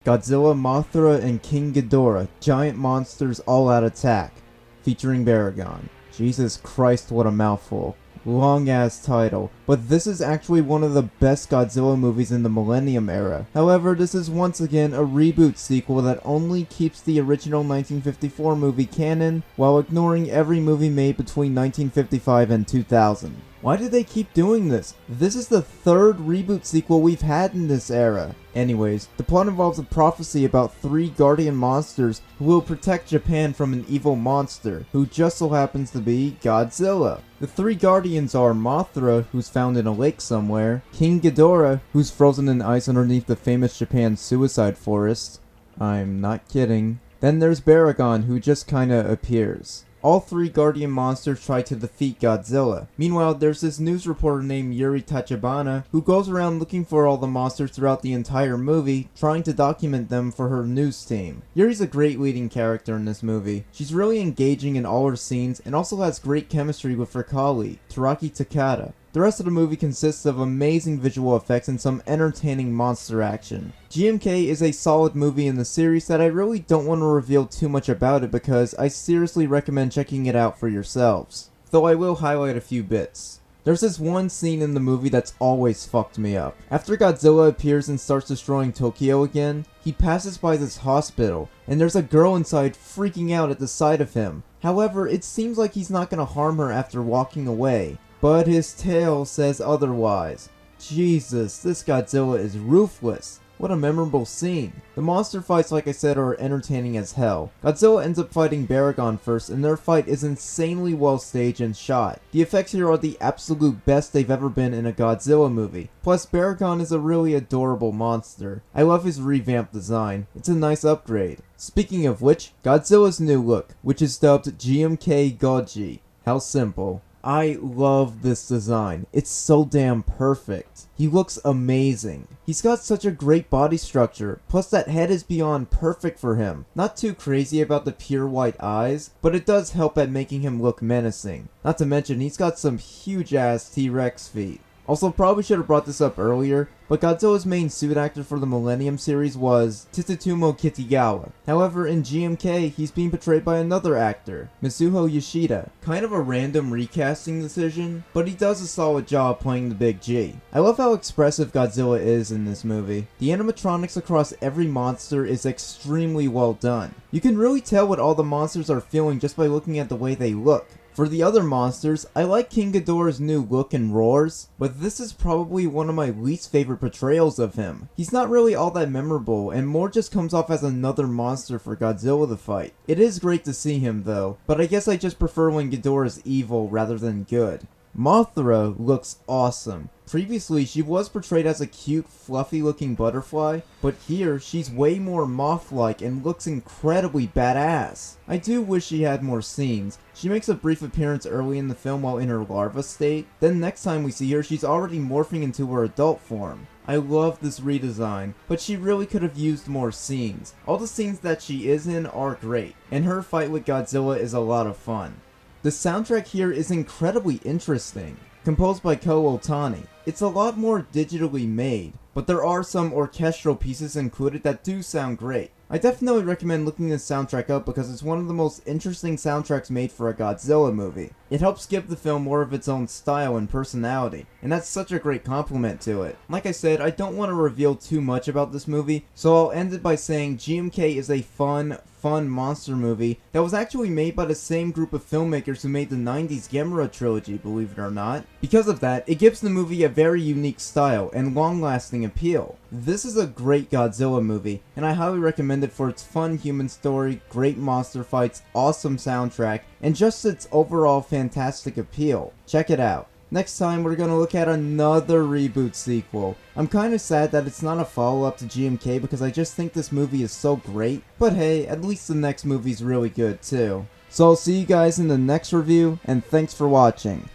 Godzilla, Mothra, and King Ghidorah, giant monsters all out attack, featuring Baragon. Jesus Christ, what a mouthful. Long ass title, but this is actually one of the best Godzilla movies in the Millennium era. However, this is once again a reboot sequel that only keeps the original 1954 movie canon while ignoring every movie made between 1955 and 2000. Why do they keep doing this? This is the third reboot sequel we've had in this era. Anyways, the plot involves a prophecy about 3 guardian monsters who will protect Japan from an evil monster, who just so happens to be Godzilla. The 3 guardians are Mothra, who's found in a lake somewhere, King Ghidorah, who's frozen in ice underneath the famous Japan suicide forest. I'm not kidding. Then there's Baragon, who just kinda appears. All 3 guardian monsters try to defeat Godzilla. Meanwhile, there's this news reporter named Yuri Tachibana who goes around looking for all the monsters throughout the entire movie, trying to document them for her news team. Yuri's a great leading character in this movie. She's really engaging in all her scenes and also has great chemistry with her colleague, Teraki Takada. The rest of the movie consists of amazing visual effects and some entertaining monster action. GMK is a solid movie in the series that I really don't want to reveal too much about it because I seriously recommend checking it out for yourselves. Though I will highlight a few bits. There's this one scene in the movie that's always fucked me up. After Godzilla appears and starts destroying Tokyo again, he passes by this hospital, and there's a girl inside freaking out at the sight of him. However, it seems like he's not gonna harm her after walking away. But his tail says otherwise. Jesus, this Godzilla is ruthless. What a memorable scene. The monster fights, like I said, are entertaining as hell. Godzilla ends up fighting Baragon first, and their fight is insanely well staged and shot. The effects here are the absolute best they've ever been in a Godzilla movie. Plus, Baragon is a really adorable monster. I love his revamped design. It's a nice upgrade. Speaking of which, Godzilla's new look, which is dubbed GMK Goji. How simple. I love this design. It's so damn perfect. He looks amazing. He's got such a great body structure, plus that head is beyond perfect for him. Not too crazy about the pure white eyes, but it does help at making him look menacing. Not to mention, he's got some huge ass T-Rex feet. Also, probably should have brought this up earlier, but Godzilla's main suit actor for the Millennium series was Tsutomu Kitagawa. However, in GMK, he's being portrayed by another actor, Mizuho Yoshida. Kind of a random recasting decision, but he does a solid job playing the Big G. I love how expressive Godzilla is in this movie. The animatronics across every monster is extremely well done. You can really tell what all the monsters are feeling just by looking at the way they look. For the other monsters, I like King Ghidorah's new look and roars, but this is probably one of my least favorite portrayals of him. He's not really all that memorable, and more just comes off as another monster for Godzilla to fight. It is great to see him though, but I guess I just prefer when Ghidorah's evil rather than good. Mothra looks awesome. Previously, she was portrayed as a cute, fluffy looking butterfly, but here, she's way more moth-like and looks incredibly badass. I do wish she had more scenes. She makes a brief appearance early in the film while in her larva state, then next time we see her, she's already morphing into her adult form. I love this redesign, but she really could have used more scenes. All the scenes that she is in are great, and her fight with Godzilla is a lot of fun. The soundtrack here is incredibly interesting, composed by Ko Otani. It's a lot more digitally made, but there are some orchestral pieces included that do sound great. I definitely recommend looking this soundtrack up because it's one of the most interesting soundtracks made for a Godzilla movie. It helps give the film more of its own style and personality, and that's such a great compliment to it. Like I said, I don't want to reveal too much about this movie, so I'll end it by saying GMK is a fun monster movie that was actually made by the same group of filmmakers who made the 90s Gamera trilogy, believe it or not. Because of that, it gives the movie a very unique style and long-lasting appeal. This is a great Godzilla movie, and I highly recommend it for its fun human story, great monster fights, awesome soundtrack, and just its overall fantastic appeal. Check it out. Next time, we're gonna look at another reboot sequel. I'm kinda sad that it's not a follow-up to GMK because I just think this movie is so great, but hey, at least the next movie's really good too. So I'll see you guys in the next review, and thanks for watching.